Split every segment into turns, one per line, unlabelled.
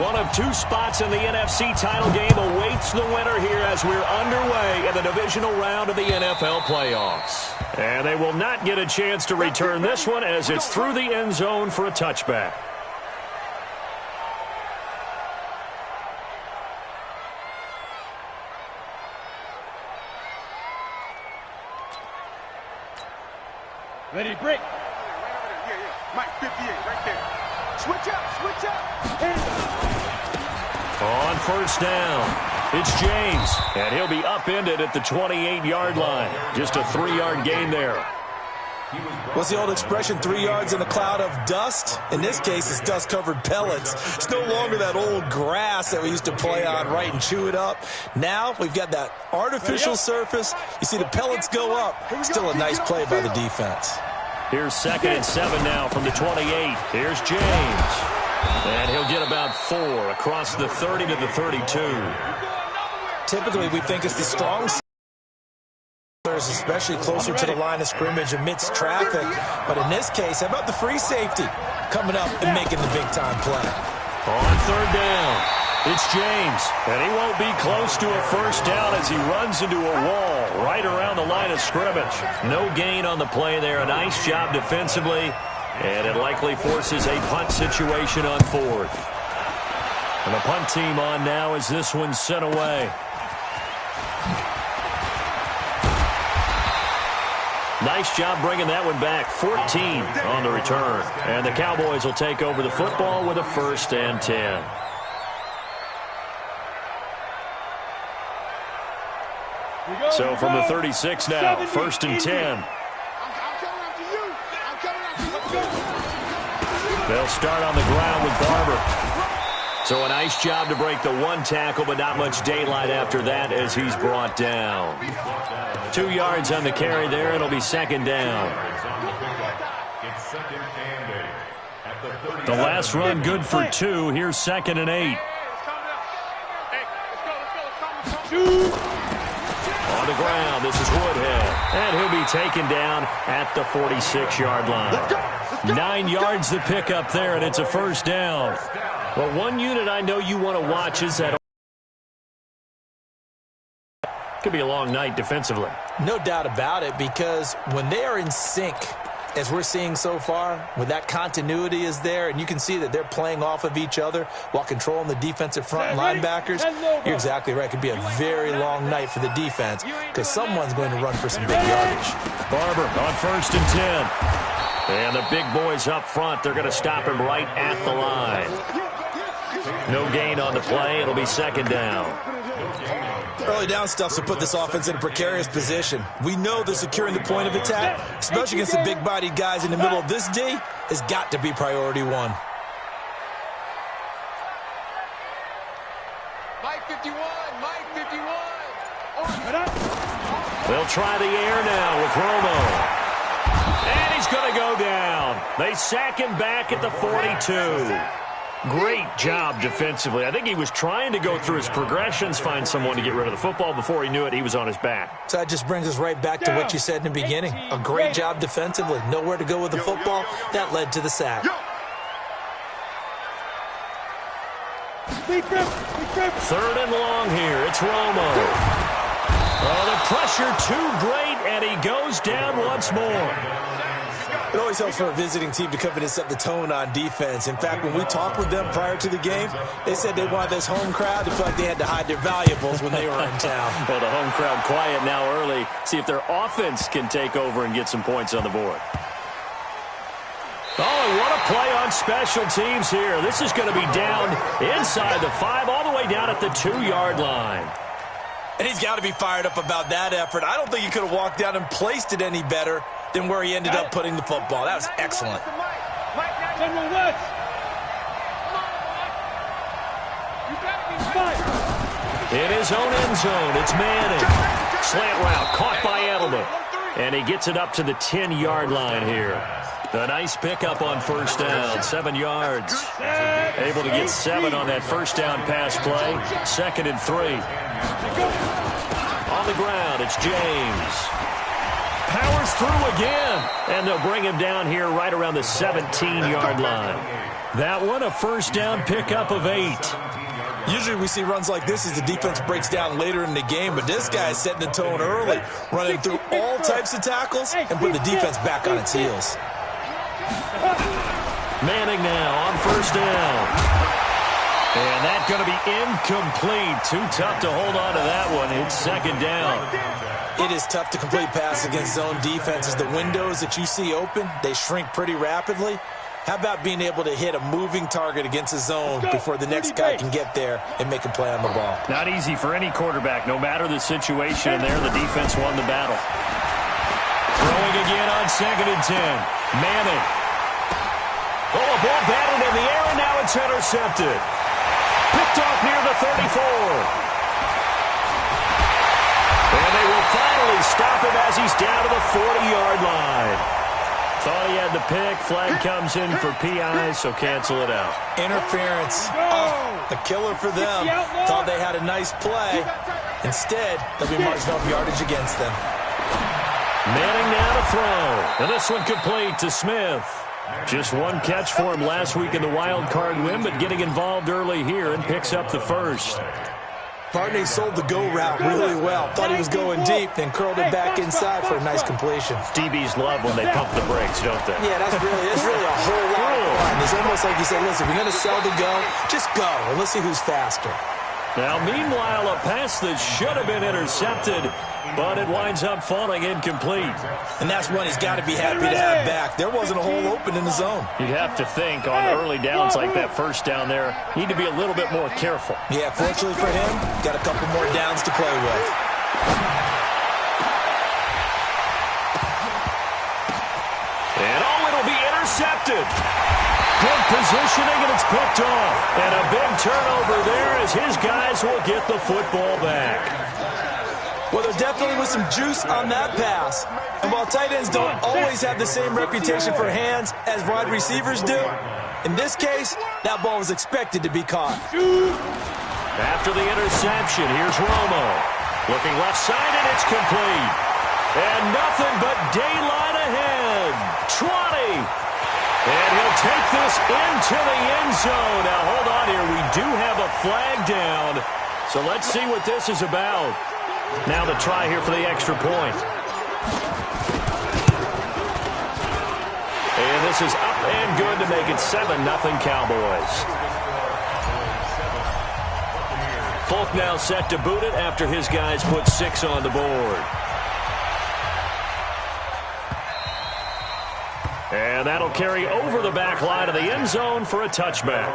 One of two spots in the NFC title game awaits the winner here as we're underway in the divisional round of the NFL playoffs. And they will not get a chance to return this one as it's through the end zone for a touchback.
Ready, break.
Mike, 58, right there. Switch up.
On first down, it's James, and he'll be upended at the 28-yard line. Just a 3-yard gain there.
What's the old expression, 3 yards in a cloud of dust? In this case, it's dust-covered pellets. It's no longer that old grass that we used to play on, right, and chew it up. Now we've got that artificial surface. You see the pellets go up. Still a nice play by the defense.
Here's 2nd and 7 now from the 28. Here's James. And he'll get about 4 across the 30 to the 32.
Typically, we think it's the strong side, especially closer to the line of scrimmage amidst traffic. But in this case, how about the free safety coming up and making the big-time play?
On 3rd down, it's James. And he won't be close to a first down as he runs into a wall right around the line of scrimmage. No gain on the play there. A nice job defensively. And it likely forces a punt situation on 4th. And the punt team on now as this one's sent away. Nice job bringing that one back. 14 on the return. And the Cowboys will take over the football with a 1st and 10. So from the 36 now, 1st and 10. They'll start on the ground with Barber. So a nice job to break the 1 tackle, but not much daylight after that as he's brought down. 2 yards on the carry there. It'll be 2nd down. The last run good for 2. Here's 2nd and 8. On the ground, this is Woodhead. And he'll be taken down at the 46-yard line. 9 yards to pick up there, and it's a 1st down. Well, one unit I know you want to watch is that. Could be a long night defensively.
No doubt about it, because when they are in sync, as we're seeing so far, when that continuity is there, and you can see that they're playing off of each other while controlling the defensive front linebackers, you're exactly right. It could be a very long night for the defense because someone's going to run for some big yardage.
Barber on 1st and 10. And the big boys up front, they're going to stop him right at the line. No gain on the play. It'll be 2nd down.
Early down stuff to put this offense in a precarious position. We know they're securing the point of attack, especially against the big-bodied guys in the middle of this D, has got to be priority 1.
Mike 51.
They'll try the air now with Romo. And he's going to go down. They sack him back at the 42. Great job defensively. I think he was trying to go through his progressions, find someone to get rid of the football. Before he knew it, he was on his back.
So that just brings us right back to what you said in the beginning. A great job defensively. Nowhere to go with the football. That led to the sack.
3rd and long here. It's Romo. Oh, the pressure too great, and he goes down once more.
It always helps for a visiting team to come in and set the tone on defense. In fact, when we talked with them prior to the game, they said they wanted this home crowd to feel like they had to hide their valuables when they were in town.
Well, the home crowd quiet now early. See if their offense can take over and get some points on the board. Oh, what a play on special teams here. This is going to be down inside the 5, all the way down at the 2-yard line.
And he's got to be fired up about that effort. I don't think he could have walked down and placed it any better than where he ended up putting the football. That was excellent.
In his own end zone, it's Manning. Slant route caught by Edelman. And he gets it up to the 10-yard line here. A nice pickup on 1st down, 7 yards. Able to get 7 on that 1st down pass play. 2nd and 3. On the ground, it's James. Powers through again. And they'll bring him down here right around the 17-yard line. That one a first down pickup of 8.
Usually we see runs like this as the defense breaks down later in the game, but this guy is setting the tone early, running through all types of tackles and putting the defense back on its heels.
Manning now on first down. And that's going to be incomplete. Too tough to hold on to that one. It's second down.
It is tough to complete passes against zone defenses. The windows that you see open, they shrink pretty rapidly. How about being able to hit a moving target against a zone before the next guy can get there and make a play on the ball?
Not easy for any quarterback, no matter the situation. And there, the defense won the battle. Throwing again on 2nd and 10. Manning. Oh, a ball batted in the air, and now it's intercepted. Picked off near the 34. And they will finally stop him as he's down to the 40-yard line. Thought he had the pick. Flag comes in for PI, so cancel it out.
Interference. Oh, a killer for them. Thought they had a nice play. Instead, they'll be marching off yardage against them.
Manning now to throw. And this one complete to Smith. Just one catch for him last week in the wild card win, but getting involved early here and picks up the first.
Barney sold the go route really well. Thought he was going deep, then curled it back inside for a nice completion.
DBs love when they pump the brakes, don't they?
Yeah, that's really a whole lot of fun. It's almost like you say, listen, if you're going to sell the go, just go, and let's see who's faster.
Now, meanwhile, a pass that should have been intercepted, but it winds up falling incomplete.
And that's one he's got to be happy to have back. There wasn't a hole open in the zone.
You'd have to think on early downs like that first down there, need to be a little bit more careful.
Yeah, fortunately for him, got a couple more downs to play with.
And it'll be intercepted. Good positioning, and it's picked off. And a big turnover there as his guys will get the football back.
Well, there definitely was some juice on that pass. And while tight ends don't always have the same reputation for hands as wide receivers do, in this case, that ball was expected to be caught.
After the interception, here's Romo. Looking left side, and it's complete. And nothing but daylight ahead. 20. And he'll take this into the end zone. Now, hold on here. We do have a flag down. So let's see what this is about. Now the try here for the extra point. And this is up and good to make it 7-0 Cowboys. Folk now set to boot it after his guys put 6 on the board. And that'll carry over the back line of the end zone for a touchback.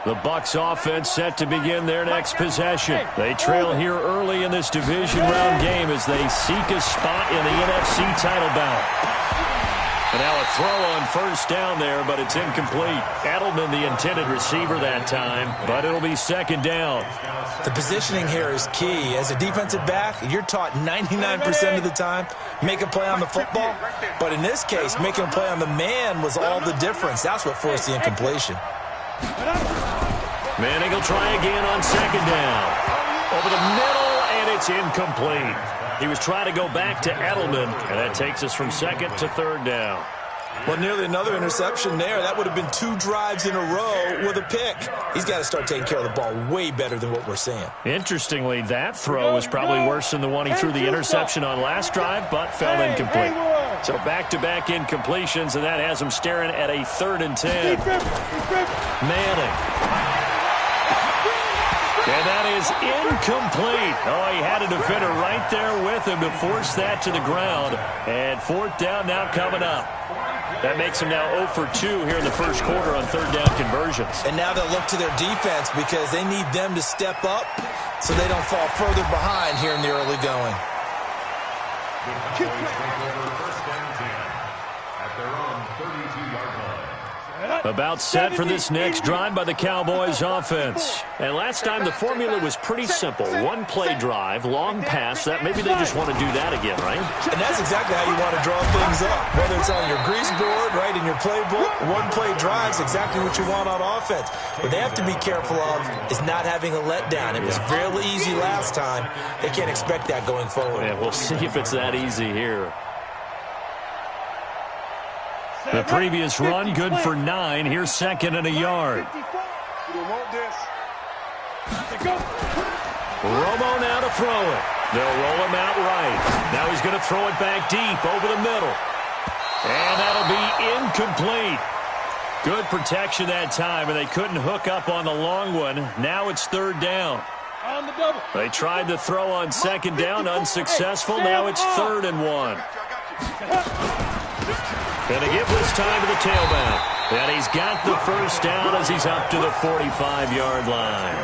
The Bucs offense set to begin their next possession. They trail here early in this division round game as they seek a spot in the NFC title bout. And now a throw on first down there, but it's incomplete. Edelman, the intended receiver that time, but it'll be second down.
The positioning here is key. As a defensive back, you're taught 99% of the time, make a play on the football. But in this case, making a play on the man was all the difference. That's what forced the incompletion.
Manning will try again on second down. Over the middle, and it's incomplete. He was trying to go back to Edelman, and that takes us from second to third down.
Well, nearly another interception there. That would have been 2 drives in a row with a pick. He's got to start taking care of the ball way better than what we're seeing. Interestingly, that throw was probably worse than the one he threw the interception on last drive, but fell incomplete. So back-to-back incompletions, and that has him staring at a 3rd and 10. Manning. And that is incomplete. Oh, he had a defender right there with him to force that to the ground. And 4th down now coming up. That makes him now 0 for 2 here in the first quarter on 3rd down conversions. And now they'll look to their defense because they need them to step up so they don't fall further behind here in the early going.
First down 10 at their own 32-yard line.
About set for this next drive by the Cowboys offense. And last time the formula was pretty simple. One play drive, long pass. That maybe they just want to do that again, right?
And that's exactly how you want to draw things up. Whether it's on your grease board, right, in your playbook, one play drive is exactly what you want on offense. What they have to be careful of is not having a letdown. It was fairly easy last time. They can't expect that going forward.
Yeah, we'll see if it's that easy here. The previous run, good for 9. Here's second and a yard. Romo now to throw it. They'll roll him out right. Now he's going to throw it back deep over the middle. And that'll be incomplete. Good protection that time, and they couldn't hook up on the long one. Now it's third down. They tried to throw on second down, unsuccessful. Now it's 3rd and 1. Going to give this time to the tailback. And he's got the first down as he's up to the 45-yard line.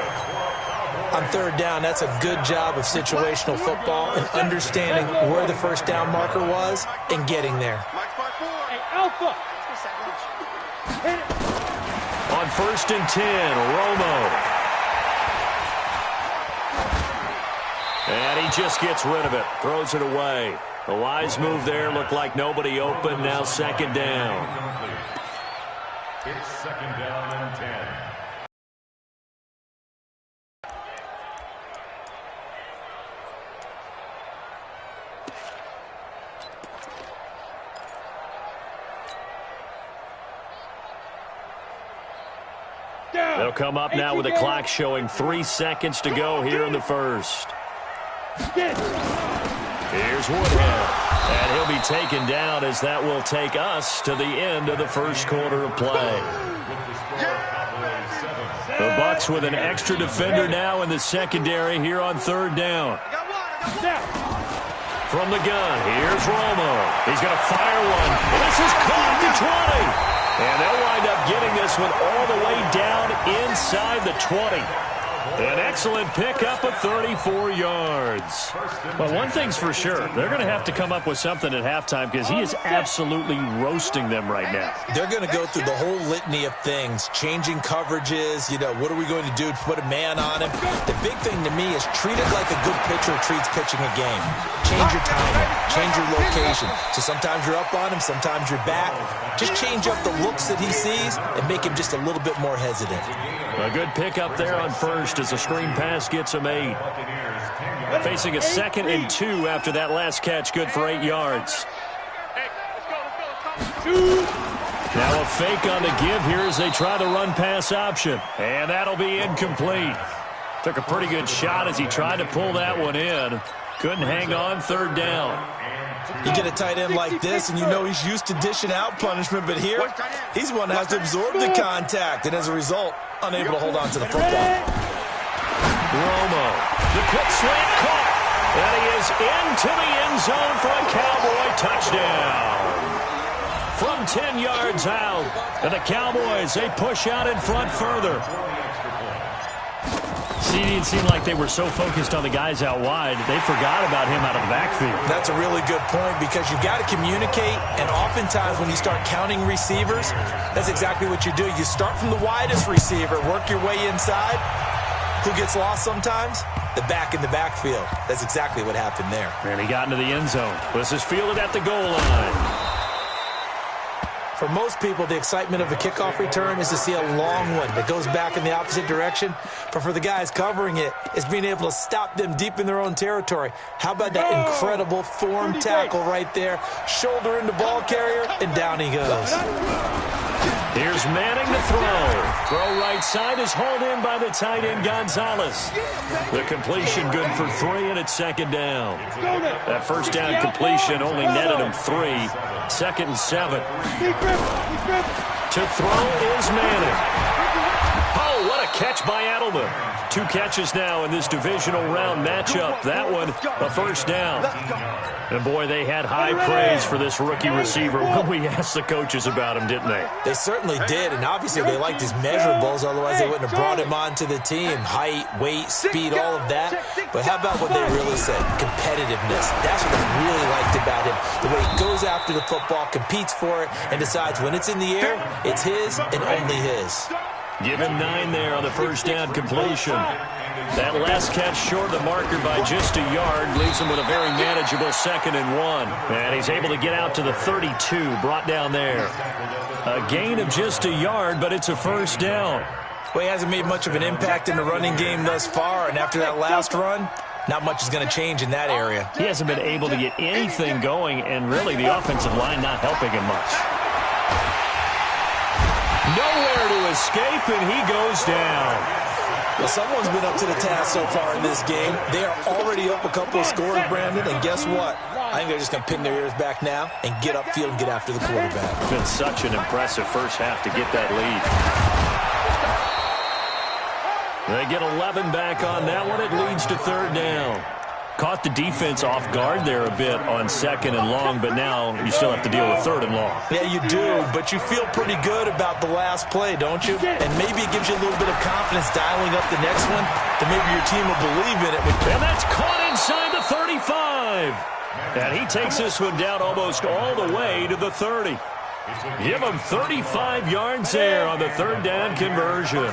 On third down, that's a good job of situational football and understanding where the first down marker was and getting there.
Hey, Alpha.
On 1st and 10, Romo. And he just gets rid of it, throws it away. A wise move there, looked like nobody open, now second down.
It's second down and 10.
They'll come up now with a clock showing 3 seconds to go here in the first. Here's Woodhead, and he'll be taken down as that will take us to the end of the first quarter of play. The Bucs with an extra defender now in the secondary here on third down. From the gun, here's Romo. He's going to fire one. This is caught at the 20. And they'll wind up getting this one all the way down inside the 20. An excellent pickup of 34 yards. Well, one thing's for sure. They're going to have to come up with something at halftime because he is absolutely roasting them right now.
They're going to go through the whole litany of things, changing coverages, what are we going to do to put a man on him? The big thing to me is treat it like a good pitcher treats pitching a game. Change your timing, change your location. So sometimes you're up on him, sometimes you're back. Just change up the looks that he sees and make him just a little bit more hesitant.
A good pickup there on first as a screen pass gets him 8. Facing a 2nd and 2 after that last catch, good for 8 yards. Now a fake on the give here as they try the run-pass option. And that'll be incomplete. Took a pretty good shot as he tried to pull that one in. Couldn't hang on, third down.
You get a tight end like this, and he's used to dishing out punishment, but here, he's one that has to absorb the contact, and as a result, unable to hold on to the football.
Romo, the quick slant caught, and he is into the end zone for a Cowboy touchdown. From 10 yards out, and the Cowboys, they push out in front further. It seemed like they were so focused on the guys out wide, they forgot about him out of the backfield.
That's a really good point because you've got to communicate, and oftentimes when you start counting receivers, that's exactly what you do. You start from the widest receiver, work your way inside. Who gets lost sometimes? The back in the backfield. That's exactly what happened there.
And he got into the end zone. This is fielded at the goal line.
For most people, the excitement of a kickoff return is to see a long one that goes back in the opposite direction. But for the guys covering it, it's being able to stop them deep in their own territory. How about that incredible form tackle right there? Shoulder into ball carrier, and down he goes.
Here's Manning to throw. Throw right side is hauled in by the tight end Gonzalez. The completion good for 3, and it's second down. That first down completion only netted him 3. 2nd and 7. To throw is Manning. Oh, what a catch by Edelman. 2 catches now in this divisional round matchup. That one, a first down. And, boy, they had high praise for this rookie receiver when we asked the coaches about him, didn't they?
They certainly did, and obviously they liked his measurables. Otherwise, they wouldn't have brought him onto the team. Height, weight, speed, all of that. But how about what they really said? Competitiveness. That's what I really liked about him. The way he goes after after the football, competes for it, and decides when it's in the air, it's his and only his.
Give him 9 there on the first down completion. That last catch short of the marker by just a yard leaves him with a very manageable 2nd and 1. And he's able to get out to the 32, brought down there. A gain of just a yard, but it's a first down.
Well, he hasn't made much of an impact in the running game thus far, and after that last run, not much is going to change in that area.
He hasn't been able to get anything going, and really the offensive line not helping him much. Nowhere to escape, and he goes down.
Well, someone's been up to the task so far in this game. They are already up a couple of scores, Brandon, and guess what? I think they're just going to pin their ears back now and get upfield and get after the quarterback.
It's been such an impressive first half to get that lead. They get 11 back on that one. It leads to 3rd down. Caught the defense off guard there a bit on 2nd and long, but now you still have to deal with 3rd and long.
Yeah, you do, but you feel pretty good about the last play, don't you? And maybe it gives you a little bit of confidence dialing up the next one, that maybe your team will believe in it.
And that's caught inside the 35. And he takes this one down almost all the way to the 30. Give him 35 yards there on the 3rd down conversion.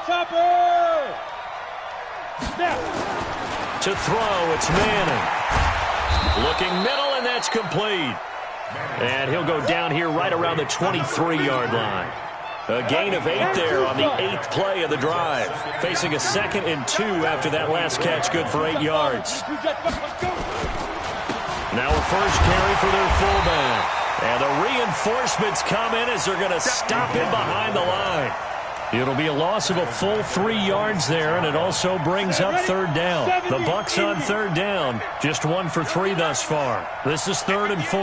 Chopper! Snap!
To throw, it's Manning. Looking middle, and that's complete. And he'll go down here right around the 23-yard line. A gain of 8 there on the 8th play of the drive. Facing a 2nd and 2 after that last catch, good for 8 yards. Now a first carry for their fullback. And the reinforcements come in as they're going to stop him behind the line. It'll be a loss of a full 3 yards there, and it also brings up 3rd down. The Bucs on 3rd down, just 1 for 3 thus far. This is 3rd and 4.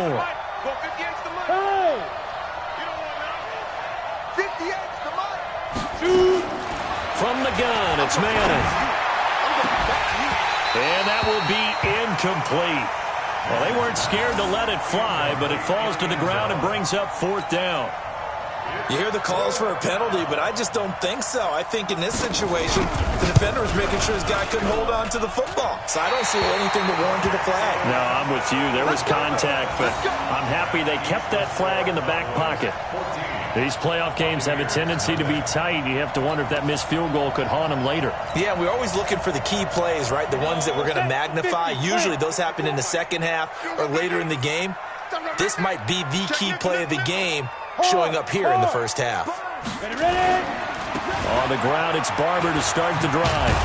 From the gun, it's Manning. And that will be incomplete. Well, they weren't scared to let it fly, but it falls to the ground and brings up 4th down.
You hear the calls for a penalty, but I just don't think so. I think in this situation, the defender was making sure his guy couldn't hold on to the football. So I don't see anything that warranted a flag.
No, I'm with you. There was contact, but I'm happy they kept that flag in the back pocket. These playoff games have a tendency to be tight. You have to wonder if that missed field goal could haunt them later.
Yeah, we're always looking for the key plays, right? The ones that we're going to magnify. Usually those happen in the second half or later in the game. This might be the key play of the game showing up here in the first half.
On the ground, it's Barber to start the drive.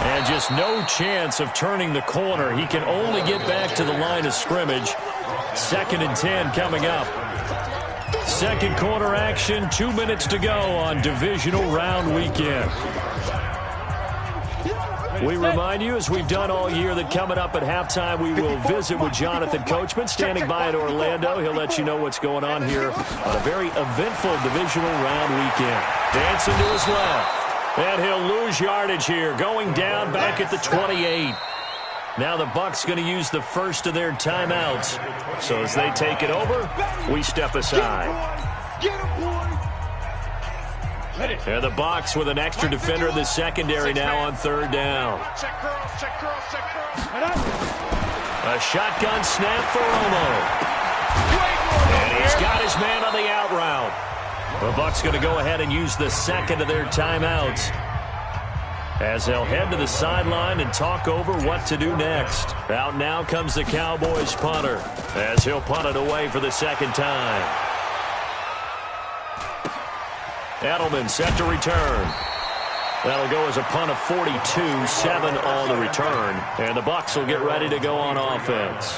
And just no chance of turning the corner. He can only get back to the line of scrimmage. 2nd and 10 coming up. Second quarter action, 2 minutes to go on divisional round weekend. We remind you, as we've done all year, that coming up at halftime, we will visit with Jonathan Coachman, standing by in Orlando. He'll let you know what's going on here on a very eventful divisional round weekend. Dancing to his left, and he'll lose yardage here, going down back at the 28. Now the Bucs going to use the first of their timeouts. So as they take it over, we step aside. And the Bucs with an extra defender in the secondary now on 3rd down. A shotgun snap for Romo. And he's got his man on the out route. The Bucs going to go ahead and use the second of their timeouts, as they'll head to the sideline and talk over what to do next. Out now comes the Cowboys punter, as he'll punt it away for the 2nd time. Edelman set to return. That'll go as a punt of 42, 7 on the return. And the Bucs will get ready to go on offense.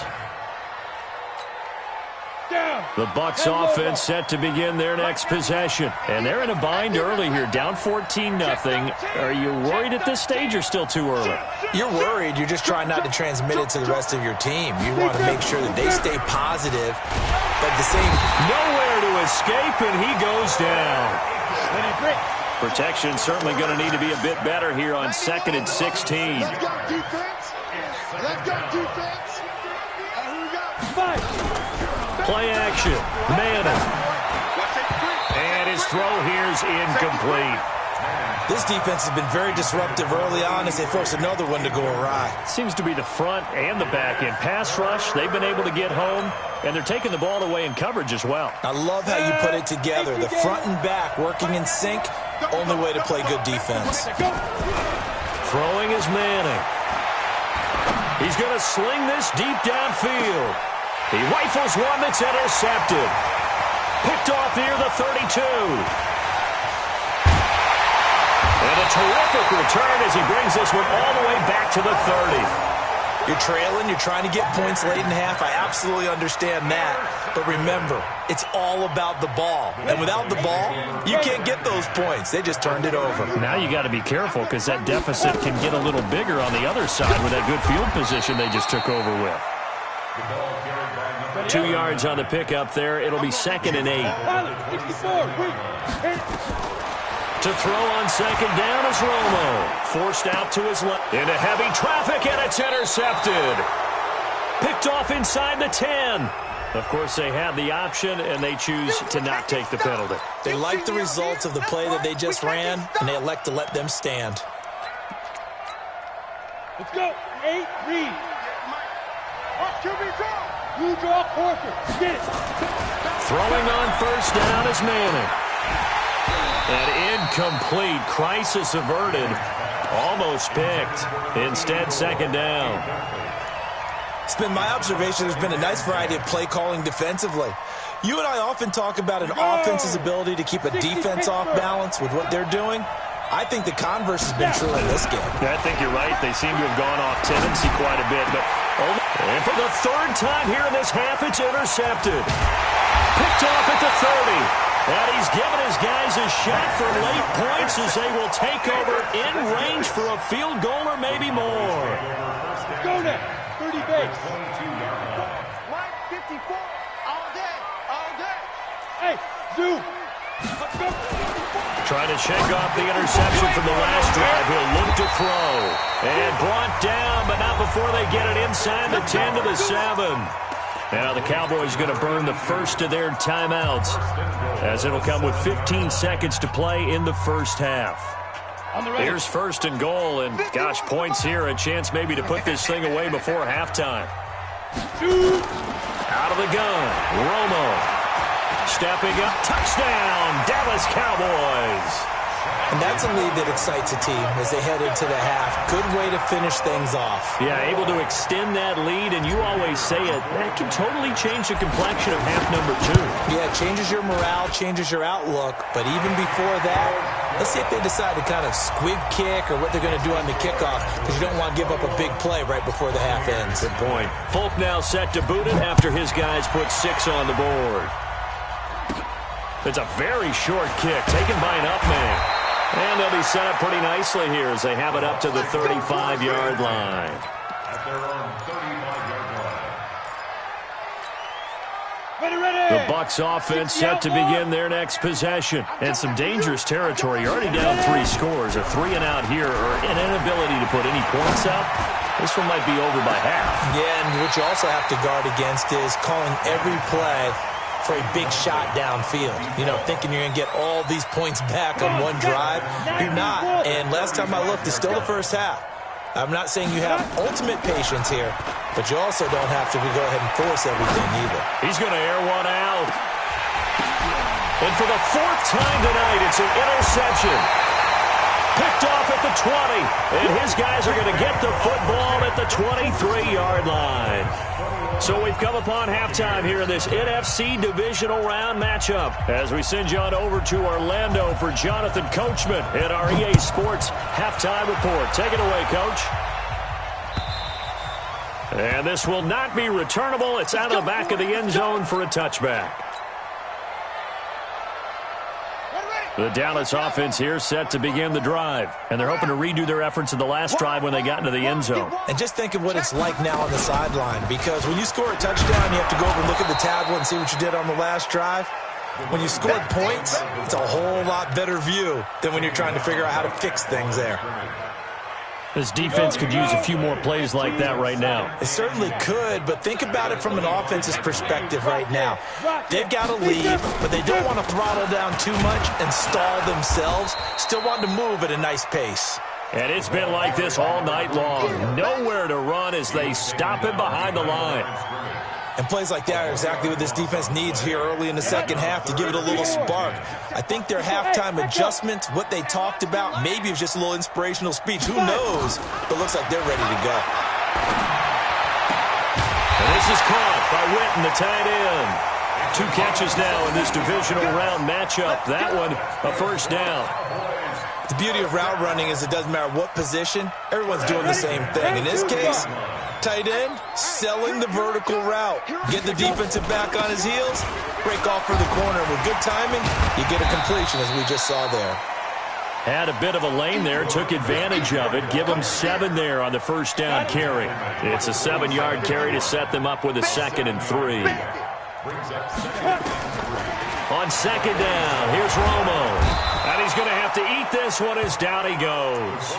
The Bucs offense set to begin their next possession. And they're in a bind early here, down 14-0. Are you worried at this stage or still too early?
You're worried. You're just trying not to transmit it to the rest of your team. You want to make sure that they stay positive, but the same.
Nowhere to escape, and he goes down. Protection certainly going to need to be a bit better here on 2nd and 16.
Let's go, defense. Let's go, defense.
Play action. Manning. And his throw here is incomplete.
This defense has been very disruptive early on as they force another one to go awry.
Seems to be the front and the back end. Pass rush, they've been able to get home, and they're taking the ball away in coverage as well.
I love how you put it together. The front and back working in sync, only way to play good defense.
Throwing is Manning. He's going to sling this deep downfield. He rifles one that's intercepted. Picked off near the 32. And a terrific return as he brings this one all the way back to the 30.
You're trailing, you're trying to get points late in half. I absolutely understand that. But remember, it's all about the ball. And without the ball, you can't get those points. They just turned it over.
Now you got to be careful because that deficit can get a little bigger on the other side with that good field position they just took over with. 2 yards on the pickup there. It'll be 2nd and 8. To throw on 2nd down is Romo. Forced out to his left. Into heavy traffic, and it's intercepted. Picked off inside the 10. Of course, they had the option, and they choose to not take the penalty.
They like the results of the play that they just ran, and they elect to let them stand.
Let's go. 8, read. You draw Corker. Get it.
Throwing on 1st down is Manning. An incomplete, crisis averted, almost picked. Instead, 2nd down.
It's been my observation there's been a nice variety of play calling defensively. You and I often talk about an offense's ability to keep a defense off balance with what they're doing. I think the converse has been true in this game.
Yeah, I think you're right. They seem to have gone off tendency quite a bit. And for the 3rd time here in this half, it's intercepted. Picked off at the 30. And he's given his guys a shot for late points as they will take over in range for a field goal or maybe more.
Go now. 30 base.
Mike 54 all day, all day.
Hey, zoom. Go.
Trying to shake off the interception from the last drive. He'll look to throw. And brought down, but not before they get it inside the 10 to the 7. Now the Cowboys going to burn the first of their timeouts as it'll come with 15 seconds to play in the first half. Here's 1st and goal, and gosh, points here, a chance maybe to put this thing away before halftime. Out of the gun, Romo. Stepping up, touchdown, Dallas Cowboys.
And that's a lead that excites a team as they head into the half. Good way to finish things off.
Yeah, able to extend that lead, and you always say it, that can totally change the complexion of half number 2.
Yeah, it changes your morale, changes your outlook, but even before that, let's see if they decide to kind of squib kick or what they're going to do on the kickoff, because you don't want to give up a big play right before the half ends.
Good point. Folk now set to boot it after his guys put 6 on the board. It's a very short kick taken by an up man. And they'll be set up pretty nicely here as they have it up to the 35-yard line.
At their own 35-yard line.
Ready.
The Bucs offense set to begin their next possession. And some dangerous territory. You're already down 3 scores. A 3-and-out here or an inability to put any points up. This one might be over by half.
Yeah, and what you also have to guard against is calling every play for a big shot downfield. You know, thinking you're going to get all these points back on one drive. You're not. And last time I looked, it's still the first half. I'm not saying you have ultimate patience here, but you also don't have to go ahead and force everything either.
He's going to air one out. And for the 4th time tonight, it's an interception. Picked off at the 20. And his guys are going to get the football at the 23-yard line. So we've come upon halftime here in this NFC divisional round matchup as we send you on over to Orlando for Jonathan Coachman at our EA Sports Halftime Report. Take it away, Coach. And this will not be returnable. It's out of the back of the end zone for a touchback. The Dallas offense here set to begin the drive. And they're hoping to redo their efforts in the last drive when they got into the end zone.
And just think of what it's like now on the sideline. Because when you score a touchdown, you have to go over and look at the tablet and see what you did on the last drive. When you scored points, it's a whole lot better view than when you're trying to figure out how to fix things there.
This defense could use a few more plays like that right now.
It certainly could, but think about it from an offense's perspective right now. They've got a lead, but they don't want to throttle down too much and stall themselves. Still want to move at a nice pace.
And it's been like this all night long. Nowhere to run as they stop him behind the line.
And plays like that are exactly what this defense needs here early in the second half to give it a little spark. I think their halftime adjustment, what they talked about, maybe it was just a little inspirational speech. Who knows? But it looks like they're ready to go.
And this is caught by Witten, the tight end. 2 catches now in this divisional round matchup. That one, a first down.
The beauty of route running is it doesn't matter what position. Everyone's doing the same thing. In this case, tight end, selling the vertical route. Get the defensive back on his heels, break off for the corner. With good timing, you get a completion, as we just saw there.
Had a bit of a lane there, took advantage of it. Give them 7 there on the first down carry. It's a 7-yard carry to set them up with a 2nd and 3. On second down, here's Romo. And he's going to have to eat this one as down he goes.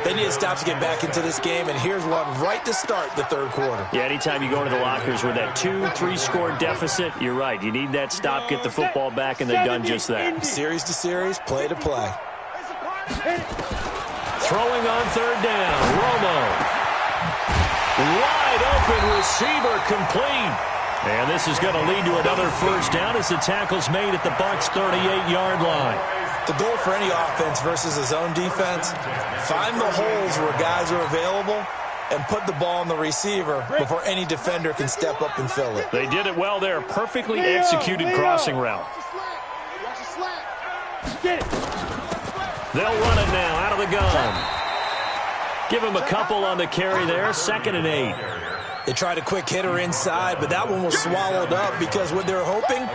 They need to stop to get back into this game, and here's one right to start the third quarter.
Yeah, anytime you go into the lockers with that 2-3 score deficit, you're right. You need that stop, get the football back, and they've done just that.
Series to series, play to play.
Throwing on third down, Romo. Wide open receiver, complete. And this is going to lead to another first down as the tackle's made at the Bucs' 38-yard line.
The goal for any offense versus a zone defense, find the holes where guys are available and put the ball on the receiver before any defender can step up and fill it.
They did it well there. Perfectly executed crossing route. They'll run it now out of the gun. Give him a couple on the carry there. 2nd and 8.
They tried a quick hitter inside, but that one was swallowed up because what they're hoping,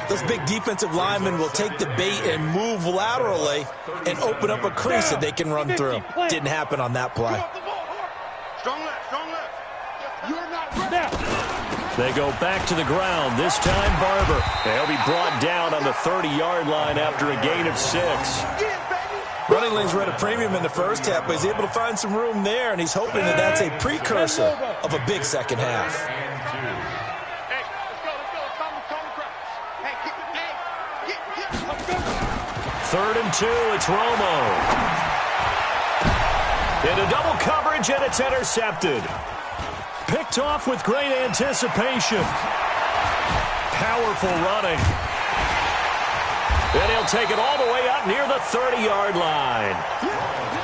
those big defensive linemen will take the bait and move laterally and open up a crease that they can run through. Didn't happen on that play.
Strong left, strong left. You're not ready.
They go back to the ground. This time Barber. They'll be brought down on the 30-yard line after a gain of 6.
Running lanes were at a premium in the first half, but he's able to find some room there, and he's hoping that that's a precursor of a big second half.
Hey, let's go. Hey,
3rd and 2, it's Romo. Into double coverage, and it's intercepted. Picked off with great anticipation. Powerful running. And he'll take it all the way up near the 30-yard line.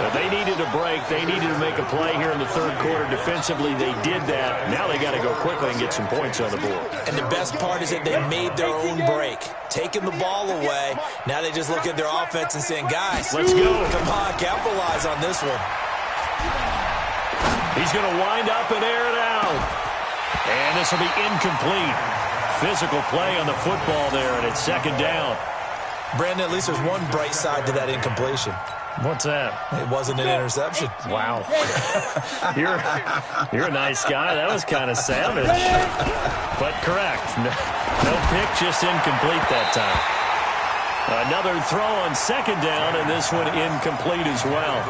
But they needed a break. They needed to make a play here in the third quarter. Defensively, they did that. Now they got to go quickly and get some points on the board.
And the best part is that they made their own break. Taking the ball away. Now they just look at their offense and saying, guys,
let's go.
Come on, capitalize on this one.
He's going to wind up and air it out. And this will be incomplete. Physical play on the football there, and it's 2nd down.
Brandon, at least there's one bright side to that incompletion.
What's that?
It wasn't an interception.
Wow. You're a nice guy. That was kind of savage. But correct. No pick, just incomplete that time. Another throw on 2nd down, and this one incomplete as well.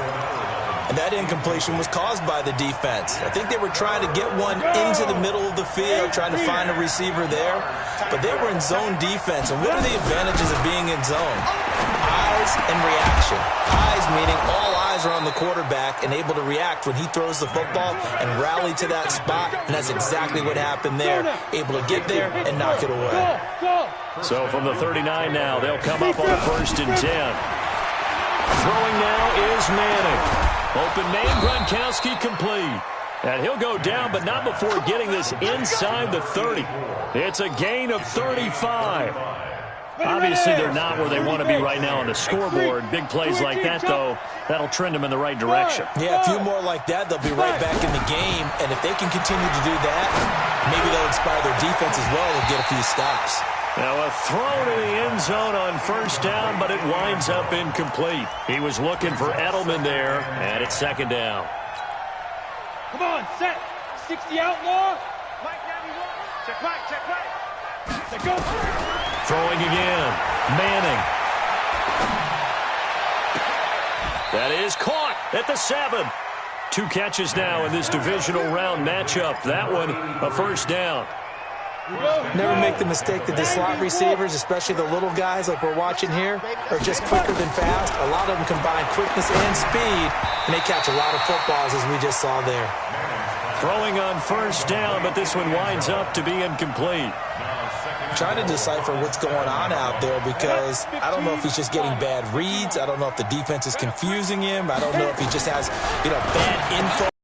And that incompletion was caused by the defense. I think they were trying to get one into the middle of the field, trying to find a receiver there. But they were in zone defense. And what are the advantages of being in zone? Eyes and reaction. Eyes meaning all eyes are on the quarterback and able to react when he throws the football and rally to that spot. And that's exactly what happened there. Able to get there and knock it away.
So from the 39 now, they'll come up on a 1st and 10. Throwing now is Manning. Open man, Gronkowski complete. And he'll go down, but not before getting this inside the 30. It's a gain of 35. Obviously, they're not where they want to be right now on the scoreboard. Big plays like that, though, that'll trend them in the right direction.
Yeah, a few more like that, they'll be right back in the game. And if they can continue to do that, maybe they'll inspire their defense as well and get a few stops.
Now a throw to the end zone on 1st down, but it winds up incomplete. He was looking for Edelman there, and it's 2nd down.
Come on, set. 60 outlaw.
Mike 91. Check right, check right.
Let's go.
Throwing again. Manning. That is caught at the 7. 2 catches now in this divisional round matchup. That one, a first down.
Never make the mistake that the slot receivers, especially the little guys like we're watching here, are just quicker than fast. A lot of them combine quickness and speed, and they catch a lot of footballs, as we just saw there.
Throwing on first down, but this one winds up to be incomplete.
Trying to decipher what's going on out there, because I don't know if he's just getting bad reads. I don't know if the defense is confusing him. I don't know if he just has, bad info.